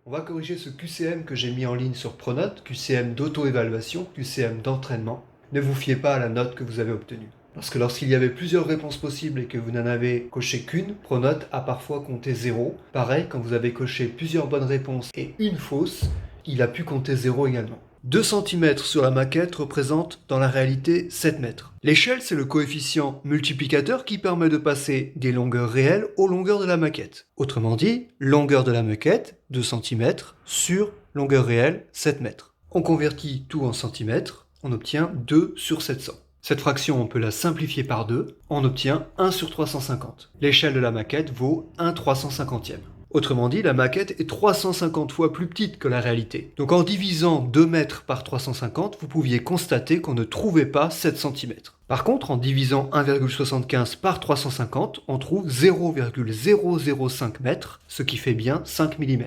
On va corriger ce QCM que j'ai mis en ligne sur Pronote, QCM d'auto-évaluation, QCM d'entraînement. Ne vous fiez pas à la note que vous avez obtenue. Parce que lorsqu'il y avait plusieurs réponses possibles et que vous n'en avez coché qu'une, Pronote a parfois compté 0. Pareil, quand vous avez coché plusieurs bonnes réponses et une fausse, il a pu compter 0 également. 2 cm sur la maquette représente dans la réalité 7 mètres. L'échelle, c'est le coefficient multiplicateur qui permet de passer des longueurs réelles aux longueurs de la maquette. Autrement dit, longueur de la maquette, 2 cm, sur longueur réelle, 7 mètres. On convertit tout en centimètres, on obtient 2 sur 700. Cette fraction, on peut la simplifier par 2, on obtient 1 sur 350. L'échelle de la maquette vaut 1 350e. Autrement dit, la maquette est 350 fois plus petite que la réalité. Donc en divisant 2 mètres par 350, vous pouviez constater qu'on ne trouvait pas 7 cm. Par contre, en divisant 1,75 par 350, on trouve 0,005 mètres, ce qui fait bien 5 mm.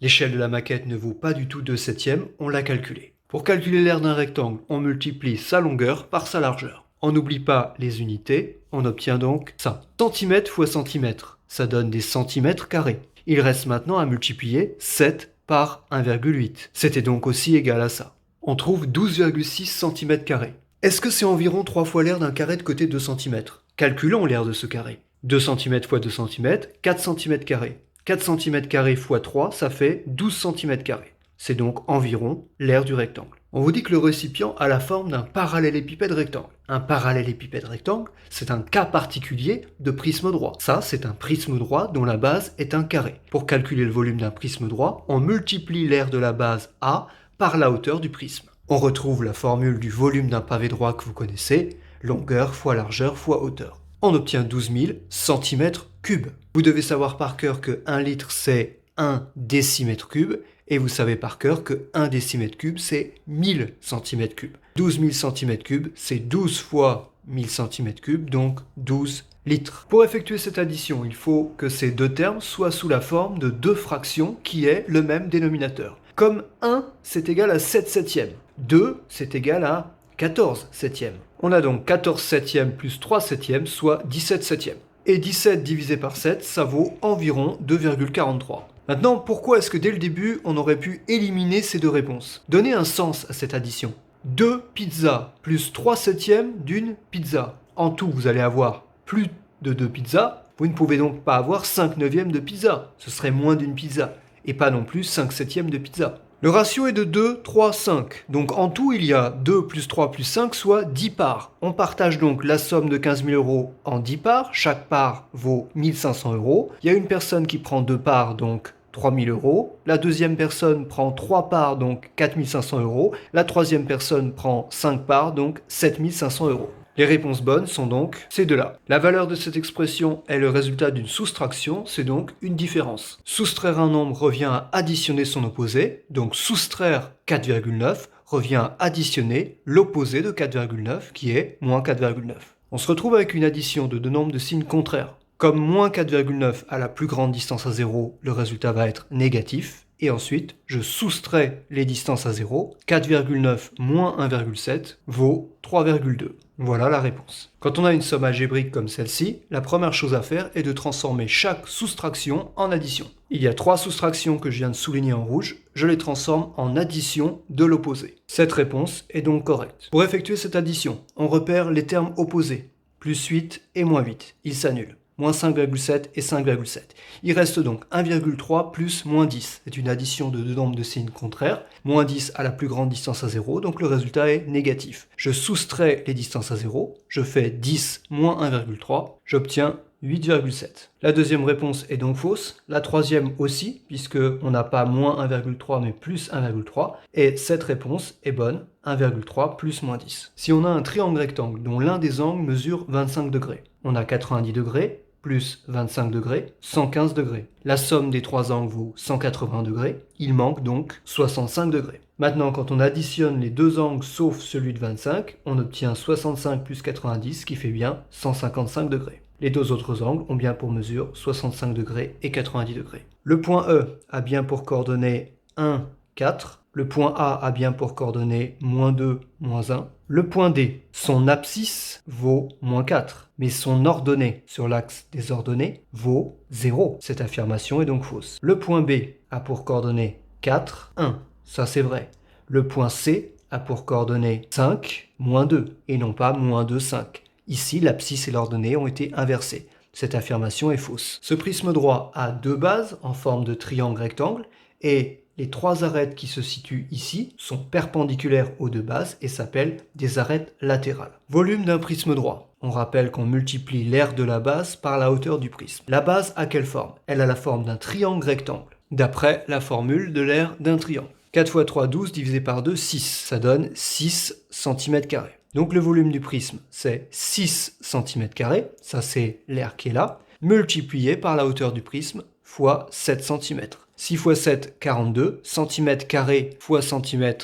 L'échelle de la maquette ne vaut pas du tout 2 septièmes, on l'a calculé. Pour calculer l'aire d'un rectangle, on multiplie sa longueur par sa largeur. On n'oublie pas les unités, on obtient donc ça. Centimètre fois centimètre, ça donne des centimètres carrés. Il reste maintenant à multiplier 7 par 1,8. C'était donc aussi égal à ça. On trouve 12,6 cm². Est-ce que c'est environ 3 fois l'aire d'un carré de côté 2 cm? Calculons l'aire de ce carré. 2 cm fois 2 cm, 4 cm². 4 cm² fois 3, ça fait 12 cm². C'est donc environ l'aire du rectangle. On vous dit que le récipient a la forme d'un parallélépipède rectangle. Un parallélépipède rectangle, c'est un cas particulier de prisme droit. Ça, c'est un prisme droit dont la base est un carré. Pour calculer le volume d'un prisme droit, on multiplie l'aire de la base A par la hauteur du prisme. On retrouve la formule du volume d'un pavé droit que vous connaissez, longueur fois largeur fois hauteur. On obtient 12 000 cm3. Vous devez savoir par cœur que 1 litre c'est 1 décimètre cube, et vous savez par cœur que 1 décimètre cube, c'est 1000 cm3. 12 000 cm3, c'est 12 fois 1000 cm3, donc 12 litres. Pour effectuer cette addition, il faut que ces deux termes soient sous la forme de deux fractions qui aient le même dénominateur. Comme 1, c'est égal à 7 septièmes. 2, c'est égal à 14 septièmes. On a donc 14 septièmes plus 3 septièmes, soit 17 septièmes. Et 17 divisé par 7, ça vaut environ 2,43. Maintenant, pourquoi est-ce que dès le début, on aurait pu éliminer ces deux réponses? Donnez un sens à cette addition. 2 pizzas plus 3 septièmes d'une pizza. En tout, vous allez avoir plus de 2 pizzas. Vous ne pouvez donc pas avoir 5 neuvièmes de pizza. Ce serait moins d'une pizza. Et pas non plus 5 septièmes de pizza. Le ratio est de 2, 3, 5. Donc en tout, il y a 2 plus 3 plus 5, soit 10 parts. On partage donc la somme de 15 000 € en 10 parts. Chaque part vaut 1 500 €. Il y a une personne qui prend 2 parts, donc 3 000 €. La deuxième personne prend 3 parts, donc 4 500 €. La troisième personne prend 5 parts, donc 7 500 €. Les réponses bonnes sont donc ces deux-là. La valeur de cette expression est le résultat d'une soustraction, c'est donc une différence. Soustraire un nombre revient à additionner son opposé, donc soustraire 4,9 revient à additionner l'opposé de 4,9 qui est moins 4,9. On se retrouve avec une addition de deux nombres de signes contraires. Comme moins 4,9 à la plus grande distance à 0, le résultat va être négatif. Et ensuite, je soustrais les distances à 0. 4,9 moins 1,7 vaut 3,2. Voilà la réponse. Quand on a une somme algébrique comme celle-ci, la première chose à faire est de transformer chaque soustraction en addition. Il y a 3 soustractions que je viens de souligner en rouge, je les transforme en addition de l'opposé. Cette réponse est donc correcte. Pour effectuer cette addition, on repère les termes opposés, plus 8 et moins 8, ils s'annulent. Moins 5,7 et 5,7. Il reste donc 1,3 plus moins 10. C'est une addition de deux nombres de signes contraires. Moins 10 à la plus grande distance à 0, donc le résultat est négatif. Je soustrais les distances à 0, je fais 10 moins 1,3, j'obtiens 8,7. La deuxième réponse est donc fausse, la troisième aussi, puisqu'on n'a pas moins 1,3 mais plus 1,3, et cette réponse est bonne, 1,3 plus moins 10. Si on a un triangle rectangle dont l'un des angles mesure 25 degrés, on a 90 degrés, plus 25 degrés, 115 degrés. La somme des trois angles vaut 180 degrés, il manque donc 65 degrés. Maintenant, quand on additionne les deux angles sauf celui de 25, on obtient 65 plus 90 qui fait bien 155 degrés. Les deux autres angles ont bien pour mesure 65 degrés et 90 degrés. Le point E a bien pour coordonnées 1, 4. Le point A a bien pour coordonnées moins 2, moins 1. Le point D, son abscisse vaut moins 4, mais son ordonnée sur l'axe des ordonnées vaut 0. Cette affirmation est donc fausse. Le point B a pour coordonnées 4, 1. Ça c'est vrai. Le point C a pour coordonnées 5, moins 2, et non pas moins 2, 5. Ici, l'abscisse et l'ordonnée ont été inversées. Cette affirmation est fausse. Ce prisme droit a deux bases en forme de triangle rectangle, et les trois arêtes qui se situent ici sont perpendiculaires aux deux bases et s'appellent des arêtes latérales. Volume d'un prisme droit. On rappelle qu'on multiplie l'aire de la base par la hauteur du prisme. La base a quelle forme? Elle a la forme d'un triangle rectangle, d'après la formule de l'aire d'un triangle. 4 x 3, 12, divisé par 2, 6. Ça donne 6 cm². Donc le volume du prisme, c'est 6 cm², ça c'est l'aire qui est là, multiplié par la hauteur du prisme fois 7 cm. 6 x 7, 42, cm² fois cm,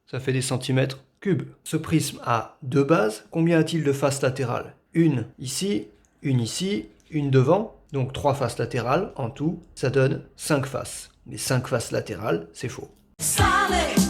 ça fait des centimètres cubes. Ce prisme a deux bases, combien a-t-il de faces latérales? Une ici, une devant, donc 3 faces latérales en tout, ça donne 5 faces. Mais 5 faces latérales, c'est faux. Solid.